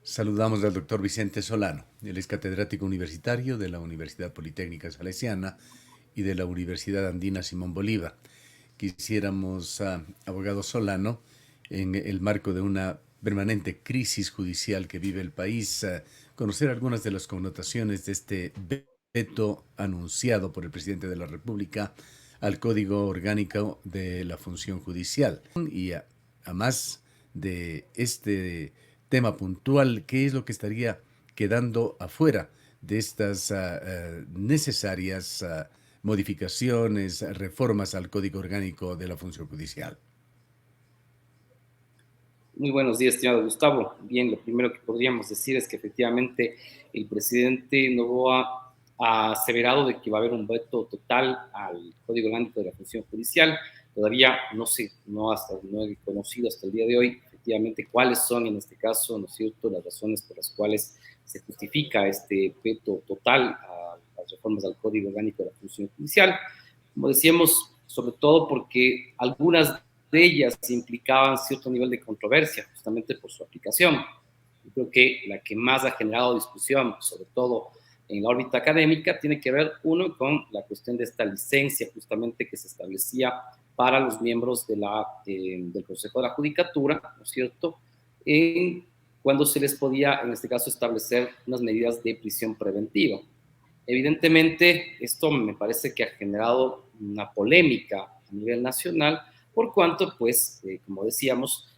Saludamos al doctor Vicente Solano. Él es catedrático universitario de la Universidad Politécnica Salesiana y de la Universidad Andina Simón Bolívar. Quisiéramos, abogado Solano, en el marco de una permanente crisis judicial que vive el país, conocer algunas de las connotaciones de este veto anunciado por el presidente de la República al Código Orgánico de la Función Judicial. Y además de este tema puntual, ¿qué es lo que estaría quedando afuera de estas necesarias modificaciones, reformas al Código Orgánico de la Función Judicial? Muy buenos días, estimado Gustavo. Bien, lo primero que podríamos decir es que efectivamente el presidente Noboa ha aseverado de que va a haber un veto total al Código Orgánico de la Función Judicial. Todavía no sé, no he conocido hasta el día de hoy efectivamente cuáles son en este caso, ¿no es cierto?, las razones por las cuales se justifica este veto total a las reformas al Código Orgánico de la Función Judicial. Como decíamos, sobre todo porque algunas de ellas implicaban cierto nivel de controversia, justamente por su aplicación. Yo creo que la que más ha generado discusión, sobre todo en la órbita académica, tiene que ver, uno, con la cuestión de esta licencia justamente que se establecía para los miembros del Consejo de la Judicatura, ¿no es cierto?, cuando se les podía, en este caso, establecer unas medidas de prisión preventiva. Evidentemente, esto me parece que ha generado una polémica a nivel nacional, por cuanto, pues, como decíamos,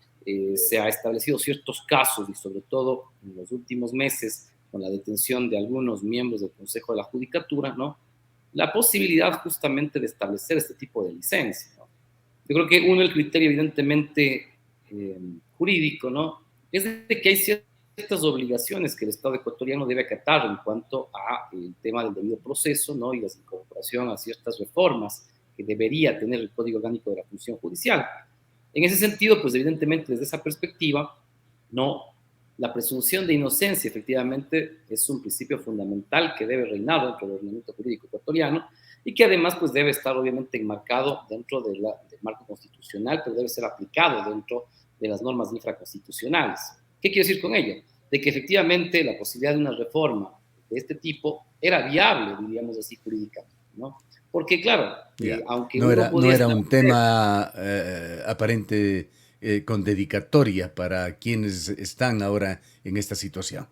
se ha establecido ciertos casos y sobre todo en los últimos meses, con la detención de algunos miembros del Consejo de la Judicatura, ¿no?, la posibilidad justamente de establecer este tipo de licencia, ¿no? Yo creo que uno, el criterio evidentemente jurídico, ¿no?, es de que hay ciertas obligaciones que el Estado ecuatoriano debe acatar en cuanto a el tema del debido proceso, ¿no?, y la incorporación a ciertas reformas que debería tener el Código Orgánico de la Función Judicial. En ese sentido, pues evidentemente desde esa perspectiva, no, la presunción de inocencia efectivamente es un principio fundamental que debe reinar dentro del ordenamiento jurídico ecuatoriano y que además pues debe estar obviamente enmarcado dentro del marco constitucional, pero debe ser aplicado dentro de las normas infraconstitucionales. ¿Qué quiero decir con ello? De que efectivamente la posibilidad de una reforma de este tipo era viable, diríamos así, jurídicamente, ¿no? Porque claro, Ya, aunque no uno era, no podría era un establecer. tema aparente con dedicatoria para quienes están ahora en esta situación.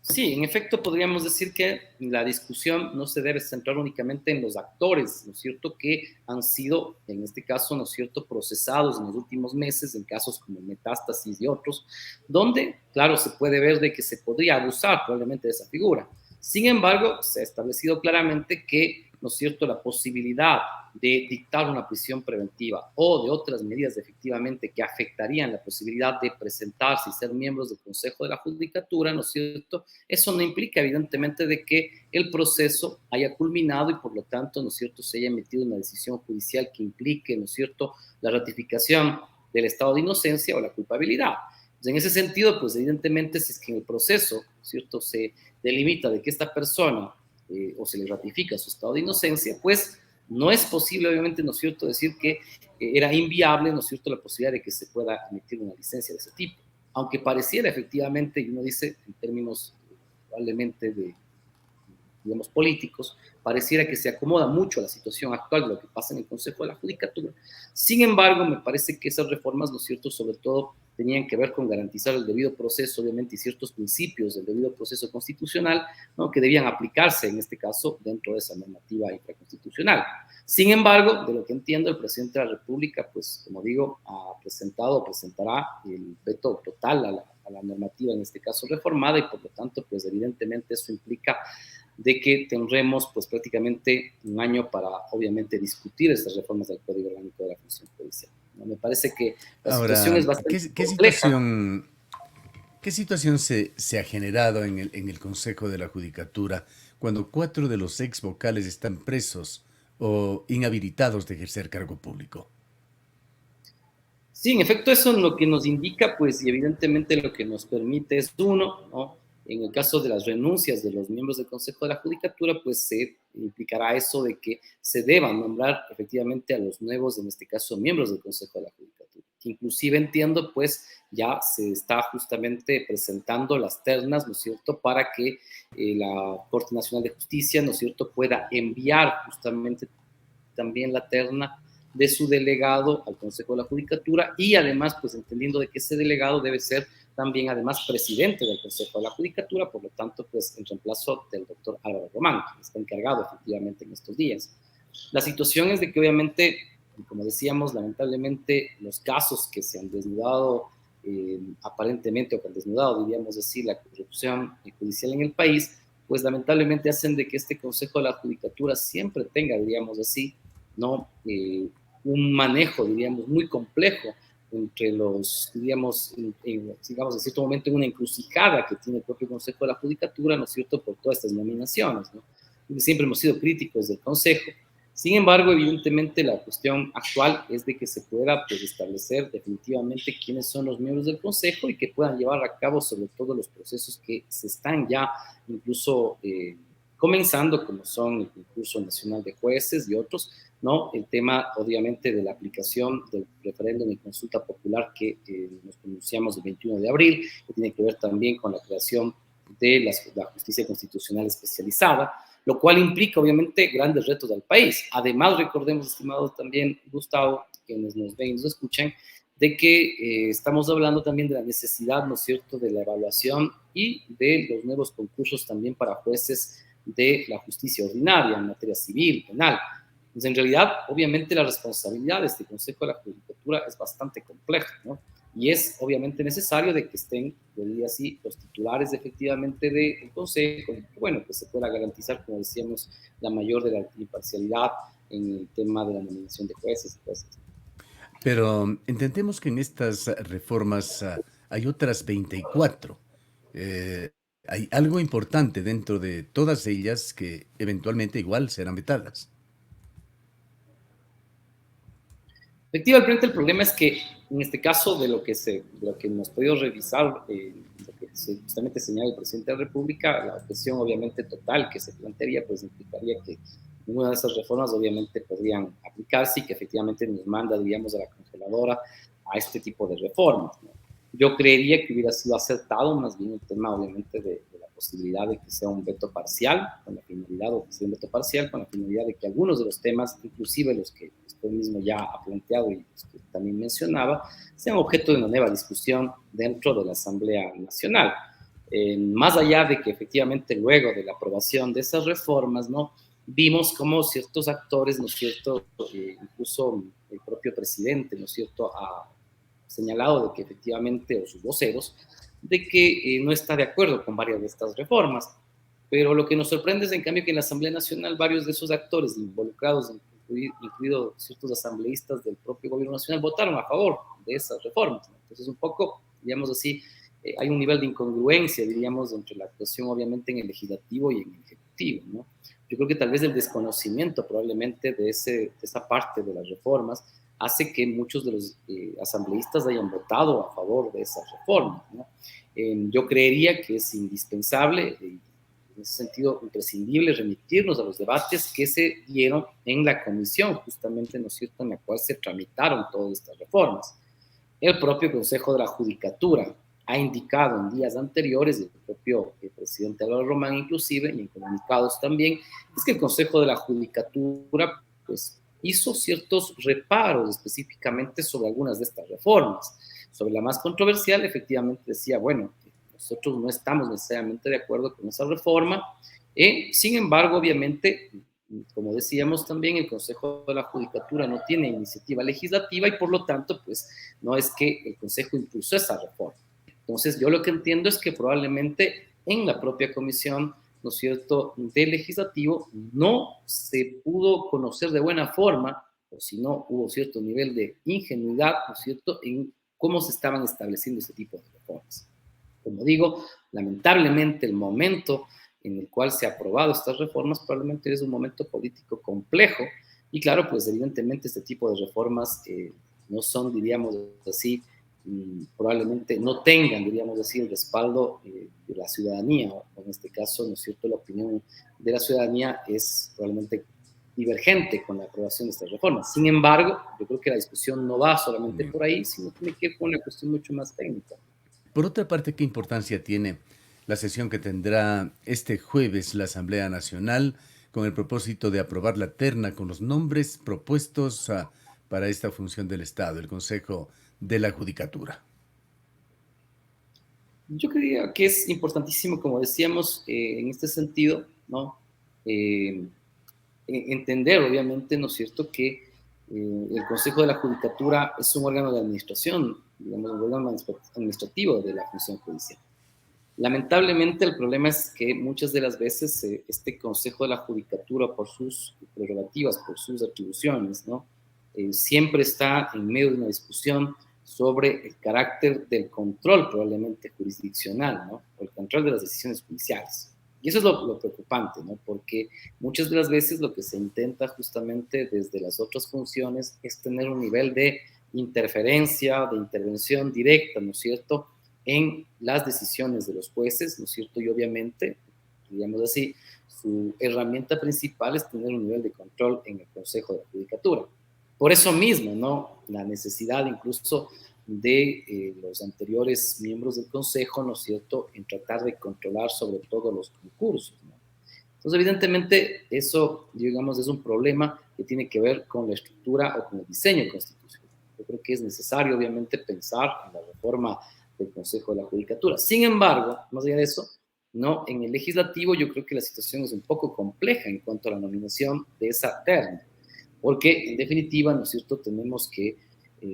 Sí, en efecto podríamos decir que la discusión no se debe centrar únicamente en los actores, ¿no es cierto?, que han sido, en este caso, ¿no es cierto?, procesados en los últimos meses, en casos como Metástasis y otros, donde, claro, se puede ver de que se podría abusar probablemente de esa figura. Sin embargo, se ha establecido claramente que, ¿no es cierto?, la posibilidad de dictar una prisión preventiva o de otras medidas efectivamente que afectarían la posibilidad de presentarse y ser miembros del Consejo de la Judicatura, ¿no es cierto?, eso no implica evidentemente de que el proceso haya culminado y por lo tanto, ¿no es cierto?, se haya emitido una decisión judicial que implique, ¿no es cierto?, la ratificación del estado de inocencia o la culpabilidad. Entonces, en ese sentido, pues evidentemente si es que en el proceso, ¿no es cierto?, se delimita de que esta persona o se le ratifica su estado de inocencia, pues no es posible, obviamente, ¿no es cierto?, decir que era inviable, ¿no es cierto?, la posibilidad de que se pueda emitir una licencia de ese tipo. Aunque pareciera efectivamente, y uno dice en términos probablemente de, digamos, políticos, pareciera que se acomoda mucho a la situación actual de lo que pasa en el Consejo de la Judicatura. Sin embargo, me parece que esas reformas, ¿no es cierto?, sobre todo tenían que ver con garantizar el debido proceso, obviamente, y ciertos principios del debido proceso constitucional, ¿no?, que debían aplicarse, en este caso, dentro de esa normativa infraconstitucional. Sin embargo, de lo que entiendo, el presidente de la República, pues, como digo, ha presentado o presentará el veto total a la normativa, en este caso reformada, y por lo tanto, pues, evidentemente eso implica de que tendremos pues prácticamente un año para obviamente discutir estas reformas del Código Orgánico de la Función Judicial, ¿no? Me parece que la situación es Ahora, bastante compleja. qué situación se ha generado en el Consejo de la Judicatura cuando cuatro de los ex vocales están presos o inhabilitados de ejercer cargo público? Sí, en efecto, eso es lo que nos indica, pues, y evidentemente lo que nos permite es uno, ¿no? En el caso de las renuncias de los miembros del Consejo de la Judicatura, pues se implicará eso de que se deban nombrar efectivamente a los nuevos, en este caso, miembros del Consejo de la Judicatura. que inclusive entiendo, pues ya se está justamente presentando las ternas, ¿no es cierto?, para que la Corte Nacional de Justicia, ¿no es cierto?, pueda enviar justamente también la terna de su delegado al Consejo de la Judicatura y además, pues entendiendo de que ese delegado debe ser también además presidente del Consejo de la Judicatura, por lo tanto, pues en reemplazo del doctor Álvaro Román, que está encargado efectivamente en estos días. La situación es de que obviamente, como decíamos, lamentablemente los casos que se han desnudado aparentemente, o que han desnudado, diríamos decir, la corrupción judicial en el país, pues lamentablemente hacen de que este Consejo de la Judicatura siempre tenga, diríamos así, ¿no? Un manejo, diríamos, muy complejo entre los, diríamos, digamos, en cierto momento en una encrucijada que tiene el propio Consejo de la Judicatura, ¿no es cierto?, por todas estas nominaciones, ¿no? Y siempre hemos sido críticos del Consejo. Sin embargo, evidentemente la cuestión actual es de que se pueda, pues, establecer definitivamente quiénes son los miembros del Consejo y que puedan llevar a cabo sobre todo los procesos que se están ya incluso comenzando, como son el concurso nacional de jueces y otros, ¿no? El tema, obviamente, de la aplicación del referéndum y consulta popular que nos pronunciamos el 21 de abril, que tiene que ver también con la creación de la justicia constitucional especializada, lo cual implica, obviamente, grandes retos al país. Además, recordemos, estimados también, Gustavo, quienes nos ven y nos escuchan, de que estamos hablando también de la necesidad, ¿no es cierto?, de la evaluación y de los nuevos concursos también para jueces de la justicia ordinaria en materia civil, penal. Pues en realidad, obviamente, la responsabilidad de este Consejo de la Judicatura es bastante compleja, ¿no? Y es obviamente necesario de que estén, yo diría así, los titulares efectivamente del Consejo, y bueno, que se pueda garantizar, como decíamos, la mayor de la imparcialidad en el tema de la nominación de jueces y cosas. Pero entendemos que en estas reformas hay otras 24. Eh, hay algo importante dentro de todas ellas que eventualmente igual serán vetadas. Efectivamente, el problema es que en este caso de lo que hemos podido revisar, lo que justamente señala el presidente de la República, la objeción obviamente total que se plantearía, pues implicaría que ninguna de esas reformas obviamente podrían aplicarse y que efectivamente nos manda, diríamos, a la congeladora a este tipo de reformas, ¿no? Yo creería que hubiera sido acertado más bien el tema obviamente de la posibilidad de que sea un veto parcial, con la finalidad, o que sea un veto parcial, con la finalidad de que algunos de los temas, inclusive los que usted mismo ya ha planteado y los que también mencionaba, sean objeto de una nueva discusión dentro de la Asamblea Nacional. Más allá de que efectivamente luego de la aprobación de esas reformas, ¿no?, vimos como ciertos actores, ¿no es cierto?, incluso el propio presidente, ¿no es cierto?, ha señalado de que efectivamente, o sus voceros, de que no está de acuerdo con varias de estas reformas. Pero lo que nos sorprende es, en cambio, que en la Asamblea Nacional varios de esos actores involucrados, incluidos ciertos asambleístas del propio gobierno nacional, votaron a favor de esas reformas, ¿no? Entonces, un poco, digamos así, hay un nivel de incongruencia, diríamos, entre la actuación, obviamente, en el legislativo y en el ejecutivo, ¿no? Yo creo que tal vez el desconocimiento probablemente de esa parte de las reformas hace que muchos de los asambleístas hayan votado a favor de esas reformas, ¿no? Yo creería que es indispensable, en ese sentido imprescindible, remitirnos a los debates que se dieron en la comisión, justamente, ¿no es cierto?, en la cual se tramitaron todas estas reformas. El propio Consejo de la Judicatura ha indicado en días anteriores, el propio presidente Álvaro Román inclusive, y en comunicados también, es que el Consejo de la Judicatura, pues, hizo ciertos reparos específicamente sobre algunas de estas reformas. Sobre la más controversial, efectivamente decía, bueno, nosotros no estamos necesariamente de acuerdo con esa reforma. Sin embargo, obviamente, como decíamos también, el Consejo de la Judicatura no tiene iniciativa legislativa y por lo tanto, pues, no es que el Consejo impulsó esa reforma. Entonces, yo lo que entiendo es que probablemente en la propia comisión, ¿no es cierto?, del legislativo, no se pudo conocer de buena forma, o si no, hubo cierto nivel de ingenuidad, ¿no es cierto?, en cómo se estaban estableciendo este tipo de reformas. Como digo, lamentablemente el momento en el cual se ha aprobado estas reformas probablemente es un momento político complejo y claro, pues evidentemente este tipo de reformas no son, diríamos así, probablemente no tengan, diríamos así, el respaldo de la ciudadanía, o en este caso, ¿no es cierto?, la opinión de la ciudadanía es probablemente divergente con la aprobación de estas reformas. Sin embargo, yo creo que la discusión no va solamente por ahí, sino tiene que ver con una cuestión mucho más técnica. Por otra parte, ¿qué importancia tiene la sesión que tendrá este jueves la Asamblea Nacional con el propósito de aprobar la terna con los nombres propuestos para esta función del Estado, el Consejo de la Judicatura? Yo creía que es importantísimo, como decíamos, en este sentido, ¿no? Entender, obviamente, ¿no es cierto?, que el Consejo de la Judicatura es un órgano de administración, digamos, un órgano administrativo de la función judicial. Lamentablemente, el problema es que muchas de las veces este Consejo de la Judicatura, por sus prerrogativas, por sus atribuciones, ¿no? Siempre está en medio de una discusión sobre el carácter del control probablemente jurisdiccional, ¿no? O el control de las decisiones judiciales. Y eso es lo preocupante, ¿no? Porque muchas de las veces lo que se intenta justamente desde las otras funciones es tener un nivel de interferencia, de intervención directa, ¿no es cierto?, en las decisiones de los jueces, ¿no es cierto? Y obviamente, digamos así, su herramienta principal es tener un nivel de control en el Consejo de la Judicatura. Por eso mismo, ¿no? La necesidad incluso de los anteriores miembros del Consejo, ¿no es cierto?, en tratar de controlar sobre todo los concursos, ¿no? Entonces, evidentemente, eso, digamos, es un problema que tiene que ver con la estructura o con el diseño constitucional. Yo creo que es necesario, obviamente, pensar en la reforma del Consejo de la Judicatura. Sin embargo, más allá de eso, ¿no?, en el legislativo yo creo que la situación es un poco compleja en cuanto a la nominación de esa terna, porque en definitiva, ¿no es cierto?, tenemos que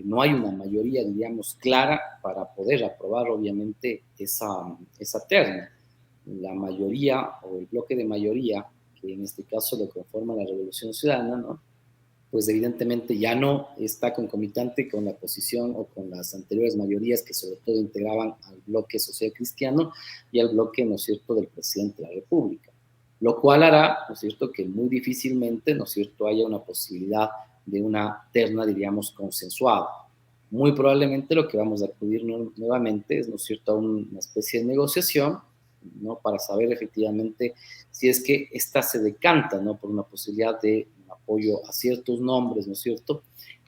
no hay una mayoría, diríamos, clara para poder aprobar, obviamente, esa terna. La mayoría o el bloque de mayoría, que en este caso lo conforma la Revolución Ciudadana, ¿no?, pues evidentemente ya no está concomitante con la posición o con las anteriores mayorías que sobre todo integraban al bloque social cristiano y al bloque, ¿no es cierto?, del presidente de la República. Lo cual hará, ¿no es cierto?, que muy difícilmente, ¿no es cierto?, haya una posibilidad de una terna, diríamos, consensuada. Muy probablemente lo que vamos a acudir nuevamente es, ¿no es cierto?, a una especie de negociación, ¿no?, para saber efectivamente si es que esta se decanta, ¿no?, por una posibilidad de apoyo a ciertos nombres, ¿no es cierto?,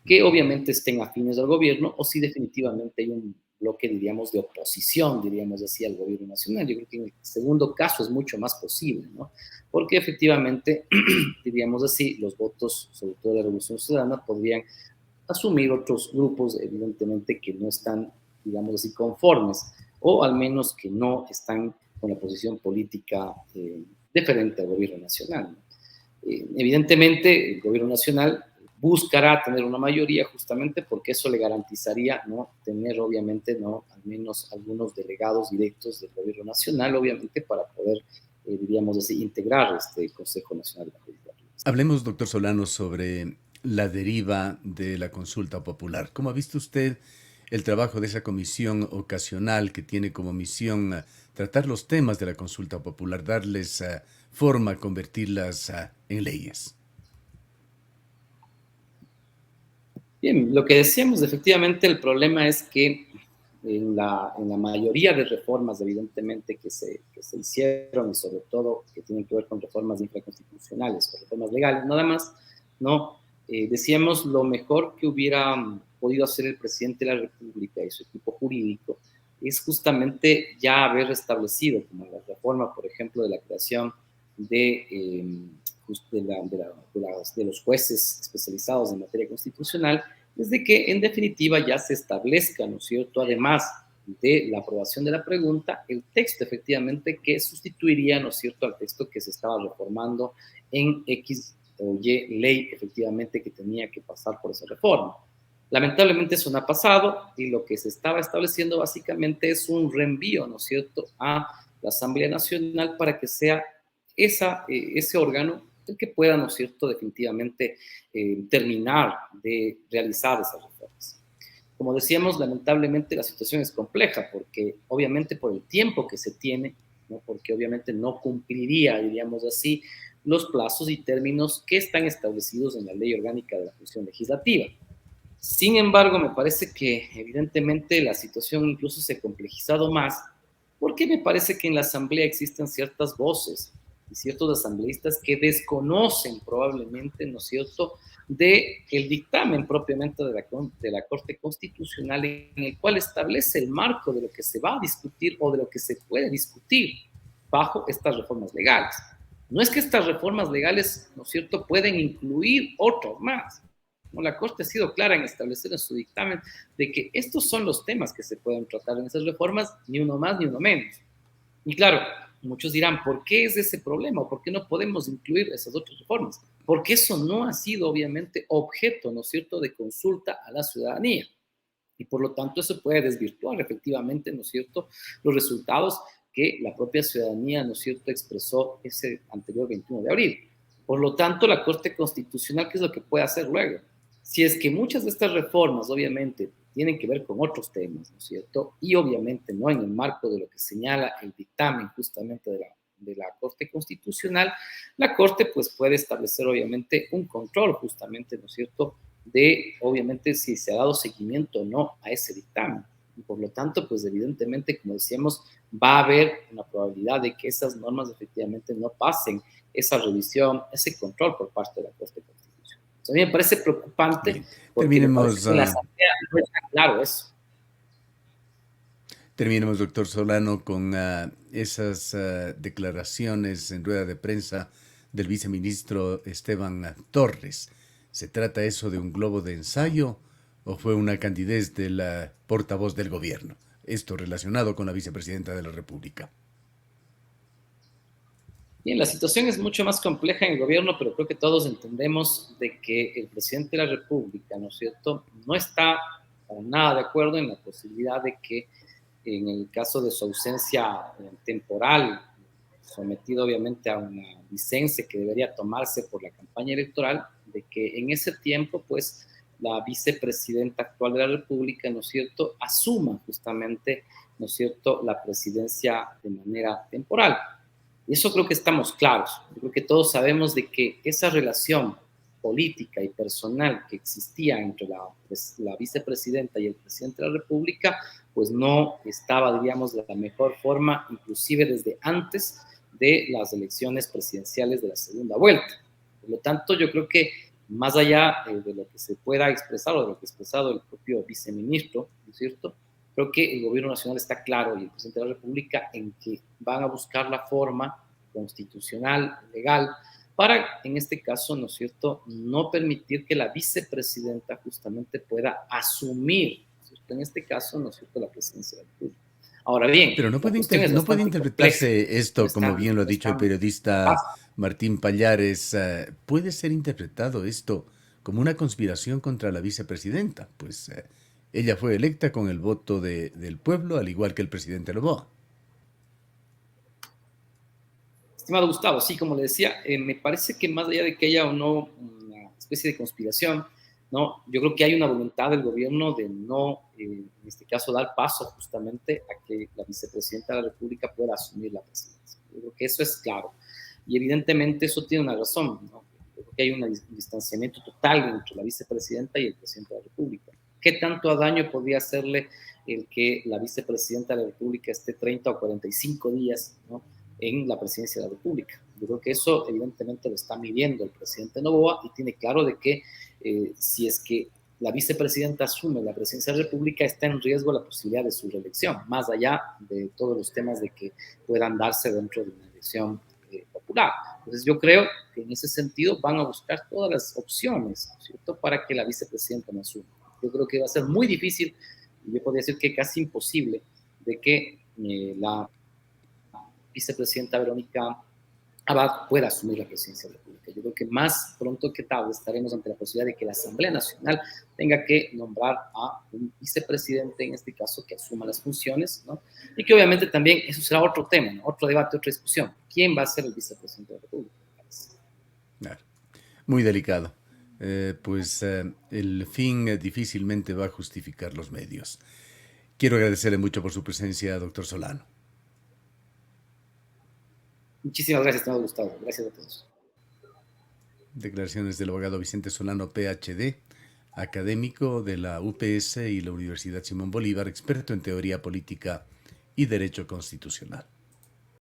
que obviamente estén afines al gobierno, o si definitivamente hay un bloque, diríamos, de oposición, diríamos así, al gobierno nacional. Yo creo que en el segundo caso es mucho más posible, ¿no?, porque efectivamente, diríamos así, los votos, sobre todo de la Revolución Ciudadana, podrían asumir otros grupos, evidentemente, que no están, digamos así, conformes, o al menos que no están con la posición política diferente al gobierno nacional, ¿no? Evidentemente, el gobierno nacional buscará tener una mayoría justamente porque eso le garantizaría, ¿no?, tener obviamente, ¿no?, al menos algunos delegados directos del gobierno nacional, obviamente, para poder, diríamos así, integrar este Consejo Nacional de la Judicatura. Hablemos, doctor Solano, sobre la deriva de la consulta popular. ¿Cómo ha visto usted el trabajo de esa comisión ocasional que tiene como misión tratar los temas de la consulta popular, darles forma, convertirlas en leyes? Bien, lo que decíamos, efectivamente, el problema es que en la mayoría de reformas, evidentemente, que se hicieron, y sobre todo que tienen que ver con reformas infraconstitucionales, o reformas legales, nada más, ¿no? Decíamos lo mejor que hubiera podido hacer el presidente de la República y su equipo jurídico es justamente ya haber establecido, como la reforma, por ejemplo, de la creación de los jueces especializados en materia constitucional, desde que en definitiva ya se establezca, ¿no es cierto?, además de la aprobación de la pregunta, el texto efectivamente que sustituiría, ¿no es cierto?, al texto que se estaba reformando en X o Y ley efectivamente que tenía que pasar por esa reforma. Lamentablemente eso no ha pasado y lo que se estaba estableciendo básicamente es un reenvío, ¿no es cierto?, a la Asamblea Nacional para que sea ese órgano el que pueda, ¿no es cierto?, definitivamente terminar de realizar esas reformas. Como decíamos, lamentablemente la situación es compleja porque obviamente por el tiempo que se tiene, ¿no?, porque obviamente no cumpliría, diríamos así, los plazos y términos que están establecidos en la Ley Orgánica de la Función Legislativa. Sin embargo, me parece que evidentemente la situación incluso se ha complejizado más porque me parece que en la Asamblea existen ciertas voces y ciertos asambleístas que desconocen probablemente, ¿no es cierto?, de el dictamen propiamente de la Corte Constitucional en el cual establece el marco de lo que se va a discutir o de lo que se puede discutir bajo estas reformas legales. No es que estas reformas legales, ¿no es cierto?, pueden incluir otros más. ¿No? La Corte ha sido clara en establecer en su dictamen de que estos son los temas que se pueden tratar en esas reformas, ni uno más ni uno menos. Y claro, muchos dirán, ¿por qué es ese problema? ¿Por qué no podemos incluir esas otras reformas? Porque eso no ha sido obviamente objeto, ¿no es cierto?, de consulta a la ciudadanía. Y por lo tanto eso puede desvirtuar efectivamente, ¿no es cierto?, los resultados que la propia ciudadanía, ¿no es cierto?, expresó ese anterior 21 de abril. Por lo tanto, la Corte Constitucional, ¿qué es lo que puede hacer luego? Si es que muchas de estas reformas, obviamente, tienen que ver con otros temas, ¿no es cierto? Y obviamente no en el marco de lo que señala el dictamen justamente de la Corte Constitucional, la Corte pues puede establecer obviamente un control justamente, ¿no es cierto?, de obviamente si se ha dado seguimiento o no a ese dictamen. Y por lo tanto, pues evidentemente, como decíamos, va a haber una probabilidad de que esas normas efectivamente no pasen esa revisión, ese control por parte de la Corte Constitucional. A mí me parece preocupante Bien, porque me parece terminemos, que en la Asamblea no está claro eso. terminemos, doctor Solano, con esas declaraciones en rueda de prensa del viceministro Esteban Torres. ¿Se trata eso de un globo de ensayo o fue una candidez de la portavoz del gobierno? Esto relacionado con la vicepresidenta de la República. Bien, la situación es mucho más compleja en el gobierno, pero creo que todos entendemos de que el presidente de la República, ¿no es cierto?, no está para nada de acuerdo en la posibilidad de que en el caso de su ausencia temporal, sometido obviamente a una licencia que debería tomarse por la campaña electoral, de que en ese tiempo, pues, la vicepresidenta actual de la República, ¿no es cierto?, asuma justamente, ¿no es cierto?, la presidencia de manera temporal. Y eso creo que estamos claros. Yo creo que todos sabemos de que esa relación política y personal que existía entre la vicepresidenta y el presidente de la República, pues no estaba, diríamos, de la mejor forma, inclusive desde antes de las elecciones presidenciales de la segunda vuelta. Por lo tanto, yo creo que más allá de lo que se pueda expresar o de lo que ha expresado el propio viceministro, ¿no es cierto?, creo que el gobierno nacional está claro y el presidente de la República en que van a buscar la forma constitucional, legal, para, en este caso, ¿no es cierto?, no permitir que la vicepresidenta justamente pueda asumir, ¿no es cierto?, en este caso, ¿no es cierto?, la presidencia de la República. Ahora bien, Pero la cuestión es no puede bastante compleja, interpretarse no esto, es como tan, bien lo ha no es dicho el tan periodista fácil. Martín Pallares, puede ser interpretado esto como una conspiración contra la vicepresidenta, pues ella fue electa con el voto del pueblo, al igual que el presidente Noboa. Estimado Gustavo, sí, como le decía, me parece que más allá de que haya o no una especie de conspiración, ¿no? Yo creo que hay una voluntad del gobierno de no, en este caso, dar paso justamente a que la vicepresidenta de la República pueda asumir la presidencia. Yo creo que eso es claro. Y evidentemente eso tiene una razón, ¿no? Yo creo que hay un distanciamiento total entre la vicepresidenta y el presidente de la República. ¿Qué tanto daño podría hacerle el que la vicepresidenta de la República esté 30 o 45 días, ¿no?, en la presidencia de la República? Yo creo que eso evidentemente lo está midiendo el presidente Noboa y tiene claro de que si es que la vicepresidenta asume la presidencia de la República, está en riesgo la posibilidad de su reelección, más allá de todos los temas de que puedan darse dentro de una elección popular. Entonces yo creo que en ese sentido van a buscar todas las opciones, ¿cierto?, para que la vicepresidenta no asuma. Yo creo que va a ser muy difícil, y yo podría decir que casi imposible, de que la vicepresidenta Verónica Abad pueda asumir la presidencia de la República. Yo creo que más pronto que tarde estaremos ante la posibilidad de que la Asamblea Nacional tenga que nombrar a un vicepresidente, en este caso, que asuma las funciones, ¿no? Y que obviamente también eso será otro tema, ¿no?, otro debate, otra discusión. ¿Quién va a ser el vicepresidente de la República? Claro, muy delicado. El fin difícilmente va a justificar los medios. Quiero agradecerle mucho por su presencia, doctor Solano. Muchísimas gracias, estimado Gustavo. Gracias a todos. Declaraciones del abogado Vicente Solano, PhD, académico de la UPS y la Universidad Simón Bolívar, experto en teoría política y derecho constitucional.